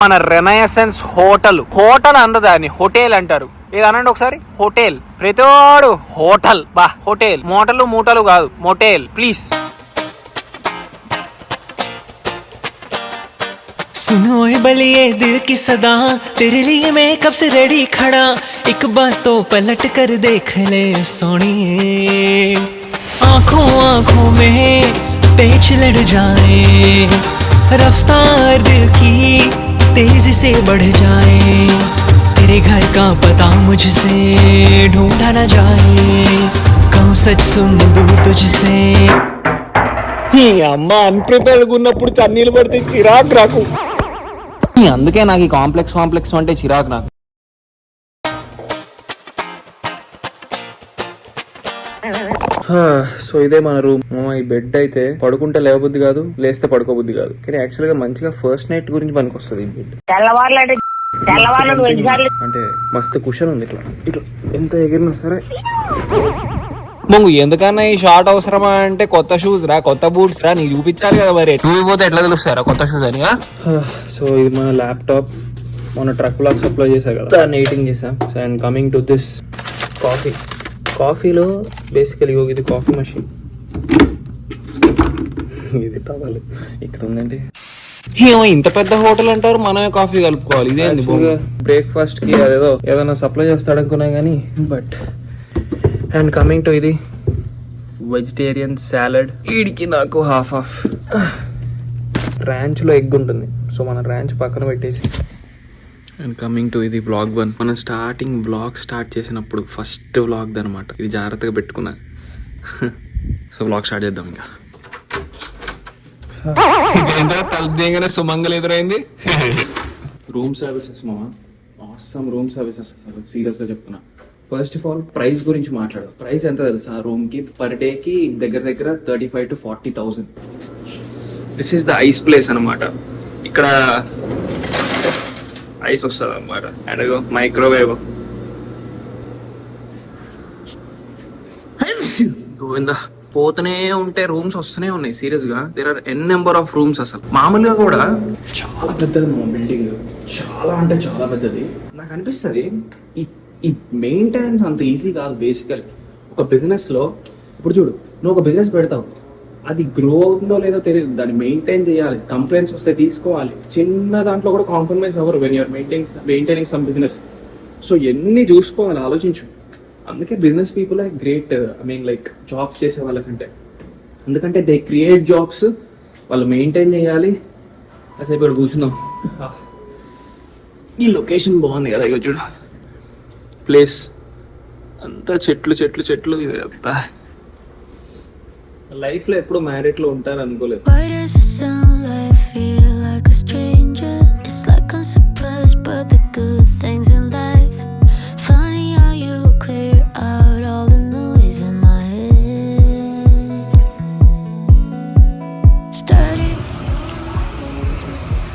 మన renaissance hotel అందదాన్ని hotel అంటారు. ఇది అనండి ఒకసారి, హోటల్. ప్రతివాడు హోటల్ బా హోటల్, మోటలు మూటలు కాదు, మోటల్ ప్లీజ్. सुनो ए बलिए दिल की सदा, तेरे लिए मैं कब से रेडी खड़ा, एक बार तो पलट कर देख ले सोनिए, आंखों आंखों में पेच लड़ जाए, रफ्तार दिल की तेजी से बढ़ जाए, तेरे घर का पता मुझसे ढूंढा न जाए, कहूँ सच सुन दूर तुझसे. ఈ అమ్మ అన్ప్రిపేర్డ్ ఉన్నప్పుడు చన్నీళ్ళు పడితే చిరాకు రాకు. అందుకే నాకు ఈ కాంప్లెక్స్ అంటే చిరాకు నాకు. సో ఇదే మన రూమ్. ఈ బెడ్ అయితే పడుకుంటే లేవబుద్ధి కాదు, లేస్తే పడుకోబుద్ధి కాదు. కానీ యాక్చువల్ గా మంచిగా ఫస్ట్ నైట్ గురించి పనికి వస్తుంది ఈ బెడ్. అంటే మస్తు కుషన్ ఉంది. ఇట్లా ఎంత ఎగిరినా సరే. ఎందుకన్నా ఈ షార్ట్ అవసరమా అంటే కొత్త షూస్ రా, కొత్త బూట్స్ రా, నీకు చూపించాలి కదా. మరి పోతే ఎట్లా తెలుస్తారా కొత్త షూస్ అని. సో ఇది మన ల్యాప్టాప్, మన ట్రక్ లాక్ సప్లై చేశా కదా, దాన్ని ఎడిటింగ్ చేసాం. So and coming to this కాఫీలో బేసికలీ ఇది కాఫీ మెషిన్, ఇది టవల్ ఇక్కడ ఉందండి. ఏమో ఇంత పెద్ద హోటల్ అంటారు, మనమే కాఫీ కలుపుకోవాలి. ఇదేంది బ్రేక్ఫాస్ట్ కి అదేదో ఏదైనా సప్లై చేస్తాడు అనుకున్నా కానీ. బట్ అండ్ కమింగ్ టు ఇది వెజిటేరియన్ సాలడ్. వీడికి నాకు హాఫ్ ర్యాంచ్లో ఎగ్ ఉంటుంది. సో మన ర్యాంచ్ పక్కన పెట్టేసి. అండ్ కమింగ్ టు ఇది బ్లాగ్ 1. మనం బ్లాగ్ స్టార్ట్ చేసినప్పుడు ఫస్ట్ వ్లాగ్ అనమాట ఇది. జాగ్రత్తగా పెట్టుకున్నా. సో వ్లాగ్ స్టార్ట్ చేద్దాం. ఇంకా తలుపు దిగగానే సుమంగల్ ఎదురైంది. రూమ్ సర్వీసెస్ మామ, ఆసమ్ రూమ్ సర్వీసెస్. అసలు సీరియస్గా చెప్తున్నా. ఫస్ట్ ఆఫ్ ఆల్ ప్రైస్ గురించి మాట్లాడాలి. ప్రైస్ ఎంత తెలుసా రూమ్ కి? పర్ డే కి దగ్గర 35,000 to 40,000. This is the ice place అనమాట. ఇక్కడ ఐస్ వస్తుంది అనమాట. And microwave. గోవిందా పోతూనే ఉంటే రూమ్స్ వస్తూనే ఉన్నాయి. సీరియస్ గా there are an number of rooms. అసలు మామూలుగా కూడా చాలా పెద్దది మా బిల్డింగ్, చాలా అంటే చాలా పెద్దది. నాకు అనిపిస్తుంది ఈ మెయింటెనెన్స్ అంత ఈజీ కాదు. బేసికల్ ఒక బిజినెస్ లో ఇప్పుడు చూడు, నువ్వు ఒక బిజినెస్ పెడతావు, అది గ్రో అవుతుందో లేదో తెలియదు, దాన్ని మెయింటైన్ చేయాలి, కంప్లైంట్స్ వస్తే తీసుకోవాలి. చిన్న దాంట్లో కూడా కాంప్రమైజ్ అవ్వరు when you're maintaining some business. So ఎన్ని చూసుకోవాలి, ఆలోచించు. అందుకే business people are great. I mean like jobs చేసే వాళ్ళకంటే. ఎందుకంటే దే క్రియేట్ జాబ్స్, వాళ్ళు మెయింటైన్ చేయాలి. అసలు ఇప్పుడు కూర్చున్నాం. ఈ లొకేషన్ బాగుంది కదా, ఇక చూడు ప్లేస్ అంతా చెట్లు. ఇది అంతా లైఫ్ లో ఎప్పుడు మ్యారేట్ లో ఉంటాను అనుకోలేదు.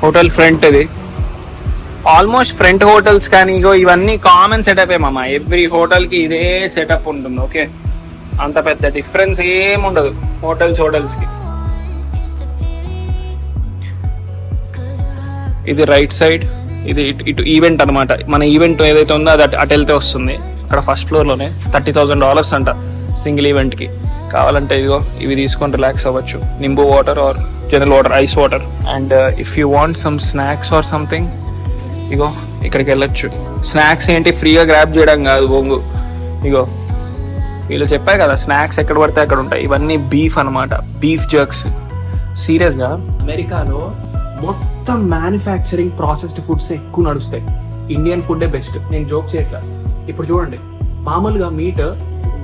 హోటల్ ఫ్రంట్ ఇది ఆల్మోస్ట్ ఫ్రంట్ హోటల్స్ కానీ ఇవన్నీ కామన్ సెటప్ మామ. ఎవ్రీ హోటల్ కి ఇదే సెటప్ ఉంటుంది. ఓకే, అంత పెద్ద డిఫరెన్స్ ఏముండదు హోటల్స్ కి. ఇది రైట్ సైడ్, ఇది ఇటు ఈవెంట్ అనమాట. మన ఈవెంట్ ఏదైతే ఉందో అది అటు వెళ్తే వస్తుంది. అక్కడ ఫస్ట్ ఫ్లోర్ లోనే $30,000 అంట సింగిల్ ఈవెంట్ కి. కావాలంటే ఇవి తీసుకొని రిలాక్స్ అవ్వచ్చు. Nimbu water or general water, ice water. And if you want some snacks or something, ఇక్కడికి వెళ్ళొచ్చు. స్నాక్స్ ఏంటి ఫ్రీగా గ్రాప్ చేయడం కాదు బొంగు. వీళ్ళు చెప్పారు కదా స్నాక్స్ ఎక్కడ పడితే అక్కడ ఉంటాయి. ఇవన్నీ బీఫ్ అనమాట, బీఫ్ జర్క్స్. సీరియస్ గా అమెరికాలో మొత్తం మ్యానుఫ్యాక్చరింగ్ ప్రాసెస్డ్ ఫుడ్స్ ఎక్కువ నడుస్తాయి. Indian food best. నేను జోక్ చేయట్లా. ఇప్పుడు చూడండి, మామూలుగా మీట్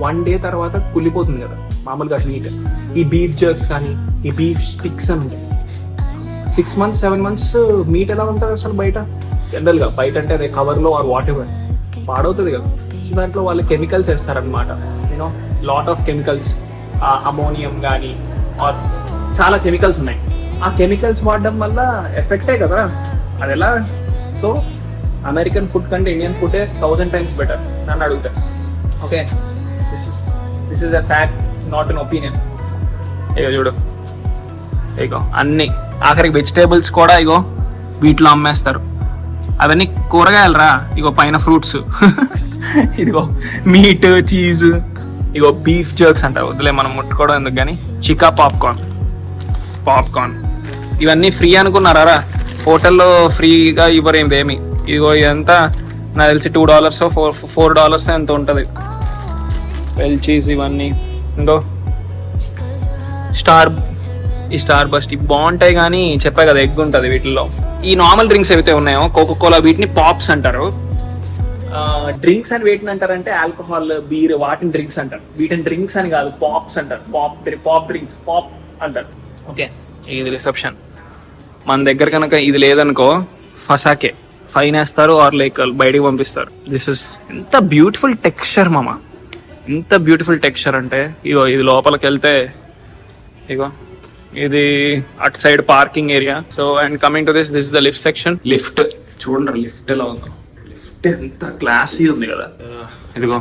1 day తర్వాత కుళ్ళిపోతుంది కదా మామూలుగా మీట్. ఈ బీఫ్ జర్క్స్ కానీ ఈ బీఫ్ స్టిక్స్ అని ఉంటాయి. 6 months 7 months మీట్ ఎలా ఉంటుంది అసలు బయట? జనరల్ గా బయట అంటే అదే కవర్ లో ఆర్ వాట్ ఎవర్ పాడవుతుంది కదా. సో దాంట్లో వాళ్ళు కెమికల్స్ వేస్తారనమాట. లాట్ ఆఫ్ కెమికల్స్, అమోనియం కానీ ఆర్ చాలా కెమికల్స్ ఉన్నాయి. ఆ కెమికల్స్ వాడడం వల్ల ఎఫెక్టే కదా అది. ఎలా? సో అమెరికన్ ఫుడ్ కంటే ఇండియన్ ఫుడ్ 1000 times బెటర్ నన్ను అడిగితే. Okay, this is a fact, not an opinion. చూడు, అన్ని ఆఖరికి వెజిటేబుల్స్ కూడా వీటిలో అమ్మేస్తారు. అవన్నీ కూరగాయలు రా. ఇగో పైన ఫ్రూట్స్, ఇదిగో మీట్, చీజ్, ఇగో బీఫ్ జర్క్స్ అంటారు. వద్దులే మనం ముట్టుకోవడం ఎందుకు కానీ. చికా పాప్కార్న్ ఇవన్నీ ఫ్రీ అనుకున్నారా? హోటల్లో ఫ్రీగా ఇవ్వరు ఏమి. ఇదిగో ఇదంతా నాకు తెలిసి $2 $4 ఎంత ఉంటుంది. వెల్ చీజ్ ఇవన్నీ. ఇంకో ఈ స్టార్ బస్ట్ బాగుంటాయి కానీ చెప్పా కదా ఎగ్ ఉంటుంది వీటిల్లో. ఈ నార్మల్ డ్రింక్స్ ఏవైతే ఉన్నాయో కోకోకోలా, వీటిని పాప్స్ అంటారు. డ్రింక్స్ అని వీటిని అంటారంటే ఆల్కహాల్, బీర్, వాటిని డ్రింక్స్ అంటారు. వీటిని డ్రింక్స్ అని కాదు, పాప్స్ అంటారు. పాప్ డ్రింక్స్, పాప్ అంటారు. ఓకే, ఇది రిసెప్షన్. మన దగ్గర కనుక ఇది లేదనుకో ఫసాకే ఫైన్ వేస్తారు, ఆర్ లైక్ బయటికి పంపిస్తారు. దిస్ ఇస్ ఎంత బ్యూటిఫుల్ టెక్స్చర్ మామ, ఎంత బ్యూటిఫుల్ టెక్స్చర్ అంటే ఇగో ఇది లోపలికి వెళ్తే ఇగో ఇది అటు side parking area. So and coming to this is the lift section. Lift చూడండి, లిఫ్ట్ ఎలా ఉందో. లిఫ్ట్ ఎంత క్లాసీ ఉంది కదా. ఇదిగో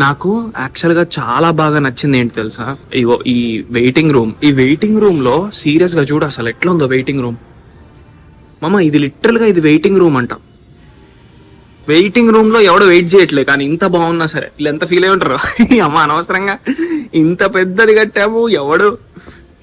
నాకు యాక్చువల్గా చాలా బాగా నచ్చింది ఏంటి తెలుసా, ఇగో ఈ వెయిటింగ్ రూమ్. ఈ వెయిటింగ్ రూమ్ లో సీరియస్ గా చూడు అసలు ఎట్లా ఉందో వెయిటింగ్ రూమ్ మామ. ఇది లిటరల్ గా ఇది వెయిటింగ్ రూమ్ అంట. వెయిటింగ్ రూమ్ లో ఎవడో వెయిట్ చేయట్లేదు, కానీ ఇంత బాగున్నా సరే వీళ్ళు ఎంత ఫీల్ అయి ఉంటారు. అమ్మ అనవసరంగా ఇంత పెద్దది కట్టాము, ఎవడు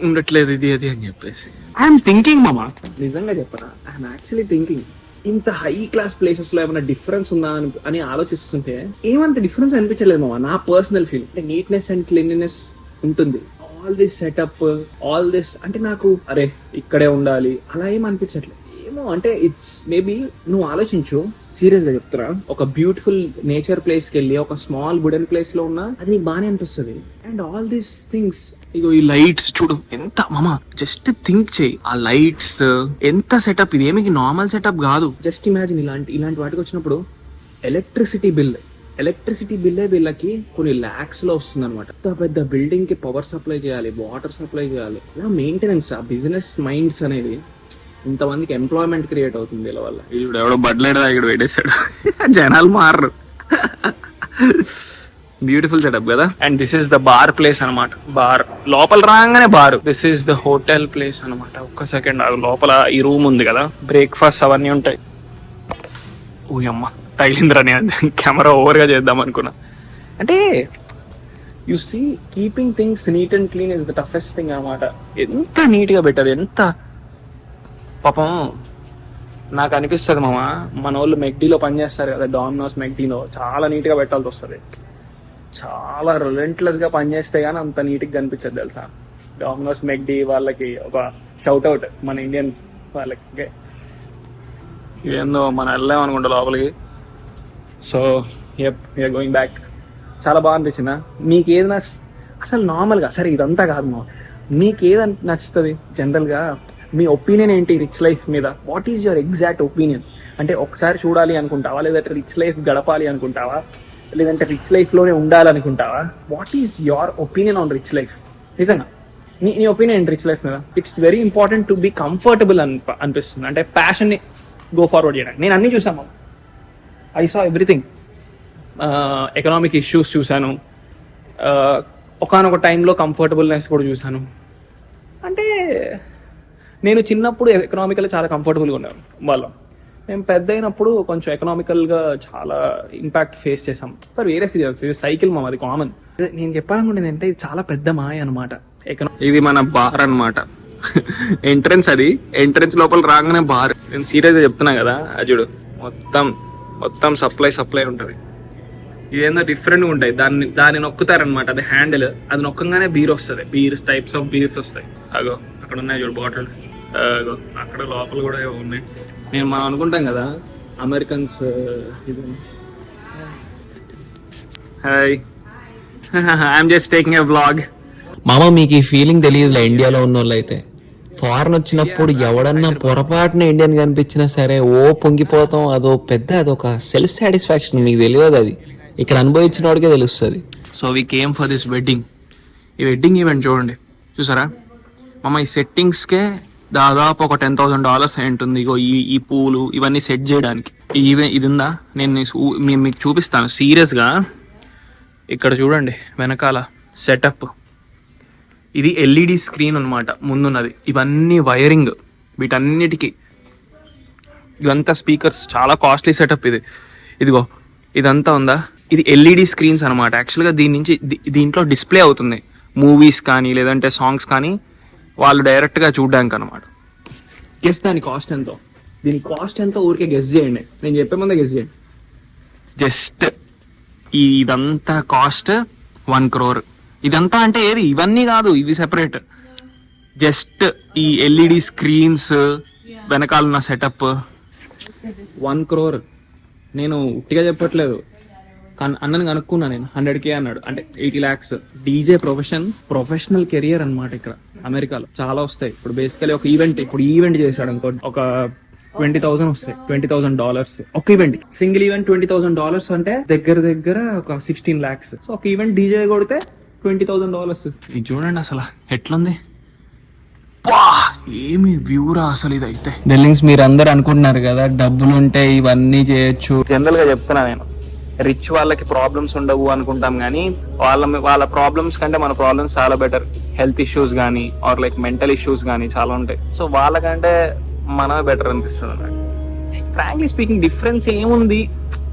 ఉండట్లేదు ఇది అది అని చెప్పేసి. ఐఎమ్ థింకింగ్ మామ, నిజంగా చెప్పనా, ఐఎమ్ యాక్చువల్లీ థింకింగ్ ఇంత హై క్లాస్ ప్లేసెస్ లో ఏమైనా డిఫరెన్స్ ఉందా అని ఆలోచిస్తుంటే ఏమంత డిఫరెన్స్ అనిపించలేదు మామ. నా పర్సనల్ ఫీల్ అంటే నీట్నెస్ అండ్ క్లీన్లీనెస్ ఉంటుంది. All this setup, all this అంటే నాకు అరే ఇక్కడే ఉండాలి అలా ఏం అనిపించట్లేదు. ఏమో అంటే ఇట్స్ మేబీ నువ్వు ఆలోచించు, సీరియస్ గా చెప్తున్నా, ఒక బ్యూటిఫుల్ నేచర్ ప్లేస్ కి వెళ్ళి ఒక స్మాల్ వుడెన్ ప్లేస్ లో ఉన్నా అది నీకు బాగానే అనిపిస్తుంది. అండ్ ఆల్ దీస్ థింగ్స్, ఇగో ఈ లైట్స్ చూడు ఎంత మామా, జస్ట్ థింక్ చేయి ఆ లైట్స్ ఎంత సెటప్. ఇది ఏమి నార్మల్ సెటప్ కాదు. జస్ట్ ఇమాజిన్ ఇలాంటి వాటికి వచ్చినప్పుడు ఎలక్ట్రిసిటీ బిల్లే వీళ్ళకి కొన్ని లాక్స్ లో వస్తుంది అనమాట. పెద్ద బిల్డింగ్ కి పవర్ సప్లై చేయాలి, వాటర్ సప్లై చేయాలి, ఇలా మెయింటెనెన్స్. ఆ బిజినెస్ మైండ్స్ అనేది ఇంతమందికి ఎంప్లాయ్మెంట్ క్రియేట్ అవుతుంది వీళ్ళ వల్ల. ఇప్పుడు ఎవడో బడ్లేడా ఇక్కడ పెట్టేశాడు, జనాలు మారరు. బ్యూటిఫుల్ సెటప్ కదా. And this is the bar place అనమాట. బార్ లోపల రాగానే bar. This is the hotel place అనమాట. ఒక్క సెకండ్, లోపల ఈ రూమ్ ఉంది కదా, బ్రేక్ఫాస్ట్ అవన్నీ ఉంటాయి. ఓ అమ్మ తగిలిందిరా, నేను కెమెరా ఓవర్ గా చేద్దాం అనుకున్నా. అంటే you see keeping things neat and clean is the toughest thing అనమాట. ఎంత నీట్ గా పెట్టారు, ఎంత పాపం నాకు అనిపిస్తుంది మామ. మన వాళ్ళు మెక్డీలో పనిచేస్తారు కదా, డామినోస్ మెక్డీలో చాలా నీట్గా పెట్టాల్సి వస్తుంది. చాలా రిలెంట్లెస్గా పనిచేస్తే కానీ అంత నీట్గా కనిపించదు తెలుసా. డామినోస్ మెక్డీ వాళ్ళకి ఒక షౌట్ అవుట్ మన ఇండియన్ వాళ్ళకి. ఏందో మనం వెళ్ళాం అనుకుంటా లోపలికి. So you're going back. చాలా బాగా అనిపించిందా? మీకు ఏది అసలు నార్మల్గా సరే ఇదంతా కాదు మా, మీకు ఏది నచ్చుతుంది జనరల్గా? మీ ఒపీనియన్ ఏంటి రిచ్ లైఫ్ మీద? What is your exact opinion? అంటే ఒకసారి చూడాలి అనుకుంటావా, లేదంటే రిచ్ లైఫ్ గడపాలి అనుకుంటావా, లేదంటే రిచ్ లైఫ్లోనే ఉండాలనుకుంటావా? What is your opinion on rich life? నిజంగా నీ ఒపీనియన్ ఏంటి రిచ్ లైఫ్ మీద? It's very important to be comfortable అనిపిస్తుంది. అంటే ప్యాషన్ని గో ఫార్వర్డ్ చేయడానికి. నేను అన్నీ చూసాను, I saw everything. Economic issues చూశాను, ఒకానొక టైంలో కంఫర్టబుల్నెస్ కూడా చూశాను. అంటే నేను చిన్నప్పుడు ఎకనామికల్ చాలా కంఫర్టబుల్గా ఉన్నాను వాళ్ళం. మేము పెద్ద అయినప్పుడు కొంచెం ఎకనామికల్గా చాలా ఇంపాక్ట్ ఫేస్ చేసాం. ఫర్ వేరే సీరియల్స్ ఇది సైకిల్ మా, అది కామన్. నేను చెప్పాలనుకుంటుంది అంటే ఇది చాలా పెద్ద మాయ అనమాట. ఇది మన బార్ అనమాట. ఎంట్రన్స్, అది ఎంట్రన్స్ లోపల రాగానే బార్. నేను సీరియస్గా చెప్తున్నా కదా, అజుడు మొత్తం సప్లై ఉంటుంది. ఇదేందో డిఫరెంట్గా ఉంటాయి. దాన్ని నొక్కుతారనమాట, అది హ్యాండిల్. అది నొక్కగానే బీర్ వస్తుంది. బీర్స్ టైప్స్ ఆఫ్ బీర్స్ వస్తాయి. అగో అక్కడ ఉన్నాయి చూడు బాటిల్, అక్కడ లోపల కూడా ఉన్నాయి. మనం అనుకుంటాం కదా అమెరికన్స్ ఇది. Hi, I'm just taking a vlog. మామ మీకు ఈ ఫీలింగ్ తెలియదులే ఇండియాలో ఉన్న వాళ్ళు అయితే. ఫారెన్ వచ్చినప్పుడు ఎవడన్నా పొరపాటున ఇండియన్ కనిపించినా సరే ఓ పొంగిపోతాం. అదొక సెల్ఫ్ సాటిస్ఫాక్షన్. మీకు తెలియదు, అది ఇక్కడ అనుభవించిన వాడికే తెలుస్తుంది. So we came for this wedding. ఈ వెడ్డింగ్ ఈవెంట్ చూడండి, చూసారా మామ? ఈ సెట్టింగ్స్కే దాదాపు ఒక $10,000 అయి ఉంటుంది. ఇగో ఈ పూలు ఇవన్నీ సెట్ చేయడానికి. ఇది ఉందా, నేను మీకు చూపిస్తాను సీరియస్గా. ఇక్కడ చూడండి వెనకాల సెటప్. ఇది LED స్క్రీన్ అనమాట ముందున్నది. ఇవన్నీ వైరింగ్, వీటన్నిటికీ ఇవంతా స్పీకర్స్, చాలా కాస్ట్లీ సెటప్ ఇది. ఇదిగో ఇదంతా ఉందా, ఇది ఎల్ఈడి స్క్రీన్స్ అనమాట. యాక్చువల్గా దీంట్లో డిస్ప్లే అవుతుంది మూవీస్ కానీ లేదంటే సాంగ్స్ కానీ వాళ్ళు డైరెక్ట్గా చూడడానికి అనమాట. గెస్ దాని కాస్ట్ ఎంతో, దీని కాస్ట్ ఎంతో ఊరికే గెస్ చేయండి, నేను చెప్పే ముందే గెస్ చేయండి. జస్ట్ ఇదంతా కాస్ట్ 1 crore. ఇదంతా అంటే ఏది, ఇవన్నీ కాదు, ఇవి సెపరేట్. జస్ట్ ఈ ఎల్ఈడి స్క్రీన్స్ వెనకాలన్న సెటప్ 1 crore. నేను ఉట్టిగా చెప్పట్లేదు, అన్నని కనుక్కున్నా నేను. 100K అన్నాడు, అంటే 80 lakhs. డీజే ప్రొఫెషనల్ కెరియర్ అనమాట. ఇక్కడ అమెరికాలో చాలా వస్తాయి. ఇప్పుడు బేసికలీ ఒక ఈవెంట్ చేశాడు అనుకో, ఒక 20,000 వస్తాయి, $20,000 ఒక ఈవెంట్. సింగిల్ ఈవెంట్ $20,000 అంటే దగ్గర ఒక 16 lakhs. సో ఒక ఈవెంట్ డీజే కొడితే $20,000. ఇది చూడండి అసలు ఎట్లుంది, ఏమి వ్యూరా అసలు. ఇదైతే డెల్లింగ్స్, మీరు అందరు అనుకుంటున్నారు కదా డబ్బులు ఉంటే ఇవన్నీ చేయొచ్చు. జనరల్ గా చెప్తున్నా నేను, రిచ్ వాళ్ళకి ప్రాబ్లమ్స్ ఉండవు అనుకుంటాం, కానీ వాళ్ళ ప్రాబ్లమ్స్ కంటే మన ప్రాబ్లమ్స్ చాలా బెటర్. హెల్త్ ఇష్యూస్ కానీ ఆర్ లైక్ మెంటల్ ఇష్యూస్ కానీ చాలా ఉంటాయి. సో వాళ్ళకంటే మనమే బెటర్ అనిపిస్తుంది నాకు. ఫ్రాంక్లీ స్పీకింగ్ డిఫరెన్స్ ఏముంది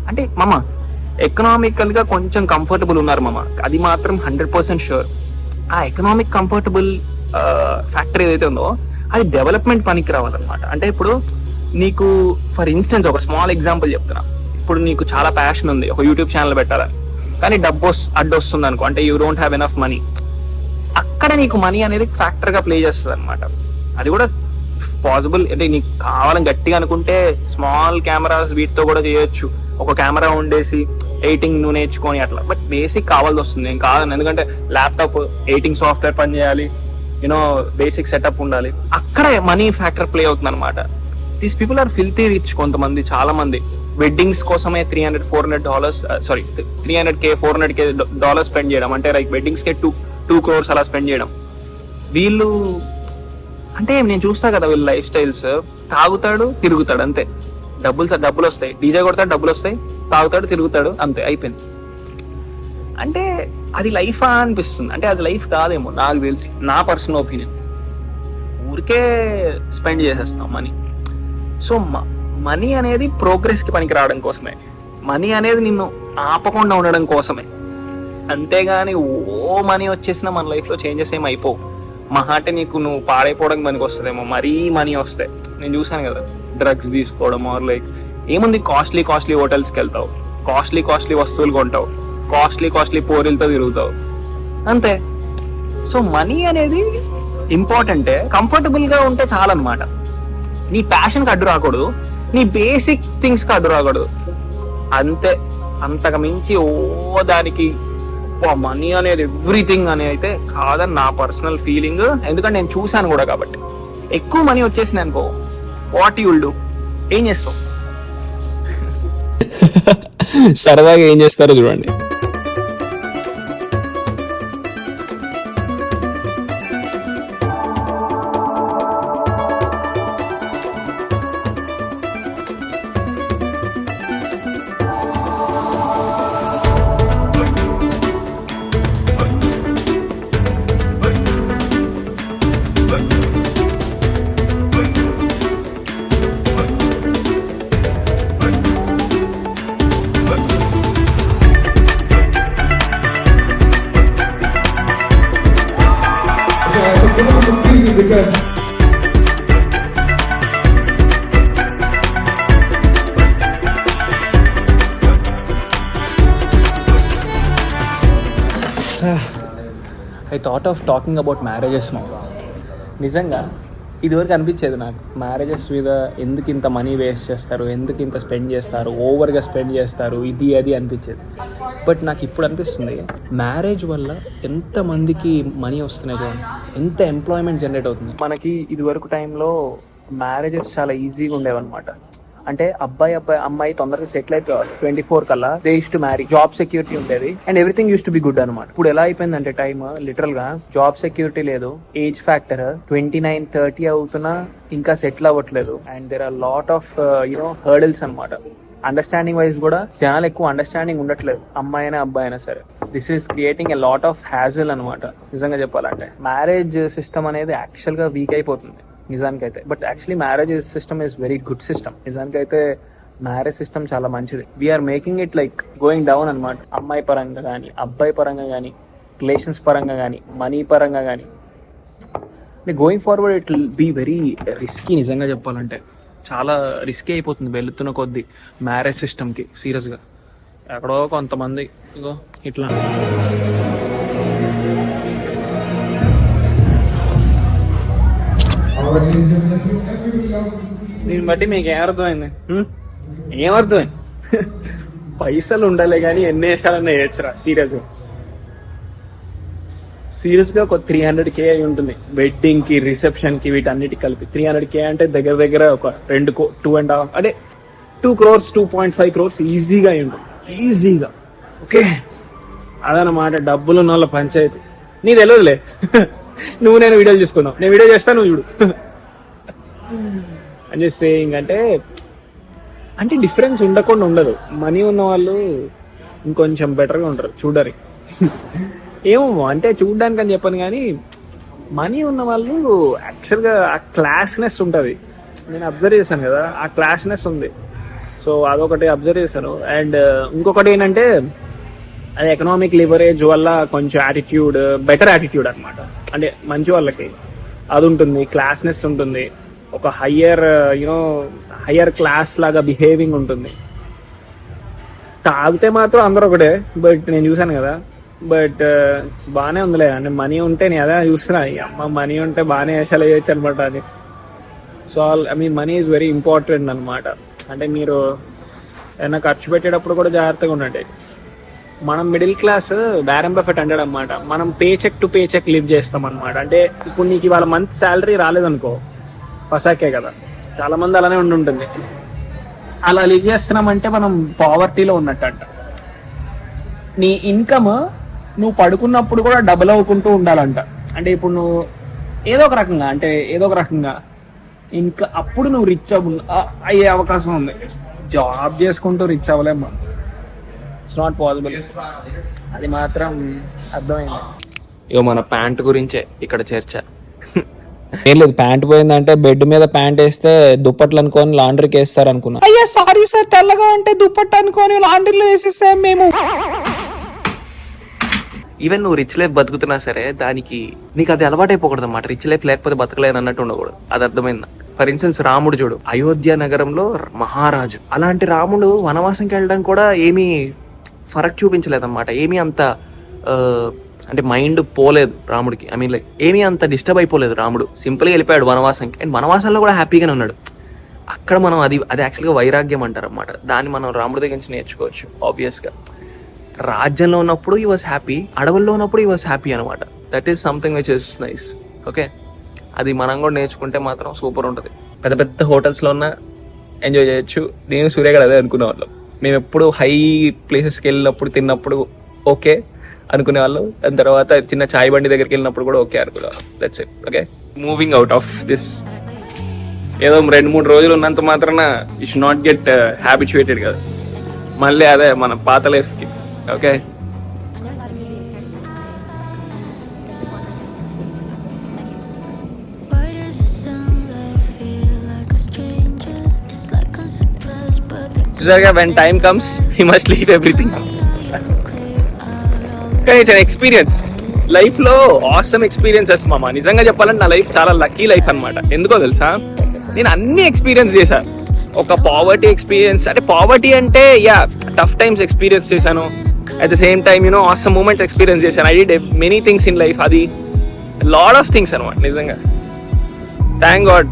అంటే మామ, ఎకనామికల్ గా కొంచెం కంఫర్టబుల్ ఉన్నారు మామ, అది మాత్రం 100% షూర్. ఆ ఎకనామిక్ కంఫర్టబుల్ ఫ్యాక్టర్ ఏదైతే ఉందో అది డెవలప్మెంట్ పనికి రావాలన్నమాట. అంటే ఇప్పుడు నీకు ఫర్ ఇన్స్టెన్స్ ఒక స్మాల్ ఎగ్జాంపుల్ చెప్తున్నా. ఇప్పుడు నీకు చాలా ప్యాషన్ ఉంది ఒక యూట్యూబ్ ఛానల్ పెట్టాలని, కానీ డబ్బు అడ్డొస్తుంది అనుకో, అంటే you don't have enough money. అక్కడ నీకు మనీ అనేది ఫ్యాక్టర్ గా ప్లే చేస్తుంది అనమాట. అది కూడా పాసిబుల్, అంటే నీకు కావాలని గట్టిగా అనుకుంటే స్మాల్ కెమెరాస్ వీటితో కూడా చేయొచ్చు. ఒక కెమెరా ఉండేసి ఎడిటింగ్ నువ్వు నేర్చుకొని అట్లా. బట్ బేసిక్ కావాల్సి వస్తుంది, ఏం కాదని. ఎందుకంటే ల్యాప్టాప్ ఎడిటింగ్ సాఫ్ట్వేర్ పని చేయాలి, యూనో బేసిక్ సెటప్ ఉండాలి. అక్కడ మనీ ఫ్యాక్టర్ ప్లే అవుతుంది అనమాట. These people are filthy rich. కొంతమంది, చాలా మంది వెడ్డింగ్స్ కోసమే $300K $400K స్పెండ్ చేయడం, అంటే లైక్ వెడ్డింగ్స్ కే 2 crores అలా స్పెండ్ చేయడం. వీళ్ళు అంటే నేను చూస్తా కదా వీళ్ళ లైఫ్ స్టైల్స్, తాగుతాడు తిరుగుతాడు అంతే, డబ్బులు వస్తాయి, డీజే కొడతాడు డబ్బులు వస్తాయి, తాగుతాడు తిరుగుతాడు అంతే, అయిపోయింది. అంటే అది లైఫా అనిపిస్తుంది. అంటే అది లైఫ్ కాదేమో నాకు తెలిసి, నా పర్సనల్ ఒపీనియన్. ఊరికే స్పెండ్ చేసేస్తాం మనీ. సో మనీ అనేది ప్రోగ్రెస్ కి పనికి రావడం కోసమే, మనీ అనేది నిన్ను ఆపకుండా ఉండడం కోసమే. అంతేగాని మనీ వచ్చేసినా మన లైఫ్ లో చేంజెస్ ఏమి అయిపోవు. మహా అంటే నీకు నువ్వు పాడైపోవడం పనికి వస్తుందేమో మరీ మనీ వస్తే. నేను చూసాను కదా, డ్రగ్స్ తీసుకోవడం ఆర్ లైక్ ఏముంది, కాస్ట్లీ హోటల్స్కి వెళ్తావు, కాస్ట్లీ వస్తువులు కొంటావు, కాస్ట్లీ పోరీలతో తిరుగుతావు అంతే. సో మనీ అనేది ఇంపార్టెంటే, కంఫర్టబుల్ గా ఉంటే చాలన్నమాట. నీ ప్యాషన్కి అడ్డు రాకూడదు, నీ బేసిక్ థింగ్స్కి అడ్డు రాకూడదు అంతే. అంతకు మించి దానికి మనీ అనేది ఎవ్రీథింగ్ అని అయితే కాదని నా పర్సనల్ ఫీలింగ్. ఎందుకంటే నేను చూశాను కూడా కాబట్టి. ఎక్కువ మనీ వచ్చేసింది అనుకో, వాట్ యు విల్ డూ, ఏం చేస్తావు? సరదాగా ఏం చేస్తారో చూడండి. I thought of talking about marriages. నిజంగా ఇదివరకు అనిపించేది నాకు, మ్యారేజెస్ మీద ఎందుకు ఇంత మనీ వేస్ట్ చేస్తారు, ఎందుకు ఇంత స్పెండ్ చేస్తారు, ఓవర్గా స్పెండ్ చేస్తారు, ఇది అది అనిపించేది. బట్ నాకు ఇప్పుడు అనిపిస్తుంది, మ్యారేజ్ వల్ల ఎంతమందికి మనీ వస్తున్నాయి చూడండి, ఎంత ఎంప్లాయ్మెంట్ జనరేట్ అవుతుంది మనకి. ఇదివరకు టైంలో మ్యారేజెస్ చాలా ఈజీగా ఉండేవన్నమాట. అంటే అమ్మాయి తొందరగా సెటిల్ అయిపోయారు 24 కల్లా. They use to marry, job security ఉండేది and everything use to be good అనమాట. ఇప్పుడు ఎలా అయిపోయిందంటే టైమ్ లిటరల్ గా జాబ్ సెక్యూరిటీ లేదు, ఏజ్ ఫ్యాక్టర్ 29-30 అవుతున్నా ఇంకా సెటిల్ అవ్వట్లేదు. And there are lot of hurdles అనమాట. అండర్స్టాండింగ్ వైజ్ కూడా జనాలు ఎక్కువ అండర్స్టాండింగ్ ఉండట్లేదు, అమ్మాయి అయినా అబ్బాయి అయినా సరే. This is creating a lot of hassle అనమాట. నిజంగా చెప్పాలంటే మ్యారేజ్ సిస్టమ్ అనేది యాక్చువల్ గా వీక్ అయిపోతుంది. నిజానికైతే. But actually marriage system is very good system. నిజానికైతే మ్యారేజ్ సిస్టమ్ చాలా మంచిది. We are making it like going down అనమాట. అమ్మాయి పరంగా కానీ, అబ్బాయి పరంగా కానీ, రిలేషన్స్ పరంగా కానీ, మనీ పరంగా కానీ. Going forward it will be very risky. నిజంగా చెప్పాలంటే చాలా రిస్కీ అయిపోతుంది వెళుతున్న కొద్దీ మ్యారేజ్ సిస్టమ్కి. సీరియస్గా ఎక్కడో కొంతమంది ఇగో ఇట్లా దీన్ని బట్టి మీకు ఏమర్థమైంది? ఏమర్థమైంది? పైసలు ఉండాలి కానీ ఎన్ని వేసాలన్నా వేయచ్చురా. సీరియస్గా ఒక 300K అయి ఉంటుంది వెడ్డింగ్కి, రిసెప్షన్కి, వీటన్నిటికి కలిపి. 300K అంటే దగ్గర దగ్గర ఒక 2.5 అంటే 2 crores 2.5 crores ఈజీగా అయి ఉంటుంది. ఈజీగా. ఓకే, అదనమాట డబ్బులు ఉన్న వాళ్ళ పంచాయతీ. నీ తెలియదులే, నువ్వు నేను వీడియోలు చూసుకున్నావు, నేను వీడియో చేస్తాను నువ్వు చూడు అని చెప్పి సేయింగ్. అంటే డిఫరెన్స్ ఉండకుండా ఉండదు. మనీ ఉన్న వాళ్ళు ఇంకొంచెం బెటర్గా ఉంటారు చూడడానికి. ఏమో అంటే చూడడానికి అని చెప్పను కానీ మనీ ఉన్న వాళ్ళు యాక్చువల్గా ఆ క్లాస్నెస్ ఉంటుంది. నేను అబ్జర్వ్ చేశాను కదా, ఆ క్లాస్నెస్ ఉంది. సో అదొకటి అబ్జర్వ్ చేశాను. అండ్ ఇంకొకటి ఏంటంటే అది ఎకనామిక్ లివరేజ్ వల్ల కొంచెం యాటిట్యూడ్, బెటర్ యాటిట్యూడ్ అనమాట. అంటే మంచి వాళ్ళకి అది ఉంటుంది, క్లాస్నెస్ ఉంటుంది, ఒక హయ్యర్ క్లాస్ లాగా బిహేవింగ్ ఉంటుంది. తాగితే మాత్రం అందరూ ఒకటే. బట్ నేను చూసాను కదా, బట్ బాగానే ఉందిలే. అంటే మనీ ఉంటే నేను అదే చూస్తున్నా, అమ్మ మనీ ఉంటే బాగానే వేషాలు వేయచ్చు అనమాట. అది so money is very important అనమాట. అంటే మీరు ఏదైనా ఖర్చు పెట్టేటప్పుడు కూడా జాగ్రత్తగా ఉండండి. మనం మిడిల్ క్లాస్ వారెన్ బఫెట్ అంటాడు అనమాట. మనం pay cheque to pay cheque live చేస్తాం అనమాట. అంటే ఇప్పుడు నీకు ఇవాళ మంత్ శాలరీ రాలేదనుకో, పసాకే కదా, చాలా మంది అలానే ఉంటుంది. అలా లివ్ చేస్తున్నామంటే మనం పావర్టీలో ఉన్నట్టు అంట. నీ ఇన్కమ్ నువ్వు పడుకున్నప్పుడు కూడా డబుల్ అవ్వుకుంటూ ఉండాలంట. అంటే ఇప్పుడు నువ్వు ఏదో ఒక రకంగా ఇంకా అప్పుడు నువ్వు రిచ్ అయ్యే అవకాశం ఉంది. జాబ్ చేసుకుంటూ రిచ్ అవ్వలేము, ఇట్స్ నాట్ పాసిబుల్. అది మాత్రం అర్థమైంది. ఇక మన ప్యాంట్ గురించే ఇక్కడ చర్చ. ఏం లేదు, ప్యాంట్ పోయిందంటే బెడ్ మీద ప్యాంట్ వేస్తే దుప్పట్లు అనుకొని లాండ్రీకి వేస్తారు అనుకున్నా. అయ్యా సారీ సార్, తెల్లగా ఉంటే దుప్పట్టు అనుకొని లాండ్రీలో వేసేసాం మేము. ఈవెన్ నువ్వు రిచ్ లైఫ్ బతుకుతున్నా సరే దానికి నీకు అది అలవాటైపోకూడదు అన్నమాట. రిచ్ లైఫ్ లేకపోతే బతకలేను అన్నట్టు ఉండకూడదు. అది అర్థమైందా? ఫర్ ఇన్స్టెన్స్ రాముడు చూడు, అయోధ్య నగరంలో మహారాజు. అలాంటి రాముడు వనవాసంకి వెళ్ళడం కూడా ఏమీ ఫరక్ చూపించలేదన్నమాట. ఏమీ అంత అంటే మైండ్ పోలేదు రాముడికి. ఏమీ అంత డిస్టర్బ్ అయిపోలేదు రాముడు. సింపుల్గా వెళ్ళిపోయాడు వనవాసంకి. అండ్ వనవాసంలో కూడా హ్యాపీగానే ఉన్నాడు. అక్కడ మనం అది యాక్చువల్గా వైరాగ్యం అంటారు అన్నమాట. దాన్ని మనం రాముడి దగ్గర నుంచి నేర్చుకోవచ్చు. ఆబ్వియస్గా రాజ్యంలో ఉన్నప్పుడు ఈ వాజ్ హ్యాపీ, అడవుల్లో ఉన్నప్పుడు ఈ వాజ్ హ్యాపీ అనమాట. That is something which is nice. Okay, అది మనం కూడా నేర్చుకుంటే మాత్రం సూపర్ ఉంటుంది. పెద్ద పెద్ద హోటల్స్లో ఉన్న ఎంజాయ్ చేయొచ్చు. నేను సూర్య గారు అదే అనుకునే వాళ్ళం. మేము ఎప్పుడు హై ప్లేసెస్కి వెళ్ళినప్పుడు తిన్నప్పుడు ఓకే అనుకునేవాళ్ళం. దాని తర్వాత చిన్న చాయ్ బండి దగ్గరికి వెళ్ళినప్పుడు కూడా ఓకే అనుకునేవాళ్ళం. That's it. Okay, moving out of this. ఏదో 2-3 రోజులు ఉన్నంత మాత్రాన you should not get habituated కదా మళ్ళీ అదే మన పాత లైఫ్కి. Okay, when time comes he must leave everything. కానీ ఇట్స్ ఎక్స్పీరియన్స్. లైఫ్లో ఆసమ్ ఎక్స్పీరియన్సెస్ మామ. నిజంగా చెప్పాలంటే నా లైఫ్ చాలా లక్కీ లైఫ్ అనమాట. ఎందుకో తెలుసా, నేను అన్ని ఎక్స్పీరియన్స్ చేశాను. ఒక పావర్టీ ఎక్స్పీరియన్స్, అంటే పావర్టీ అంటే టఫ్ టైమ్స్ ఎక్స్పీరియన్స్ చేశాను. At the same time awesome moment experience చేశాను. I did many things in life. అది లాట్ ఆఫ్ థింగ్స్ అనమాట. నిజంగా థ్యాంక్ గాడ్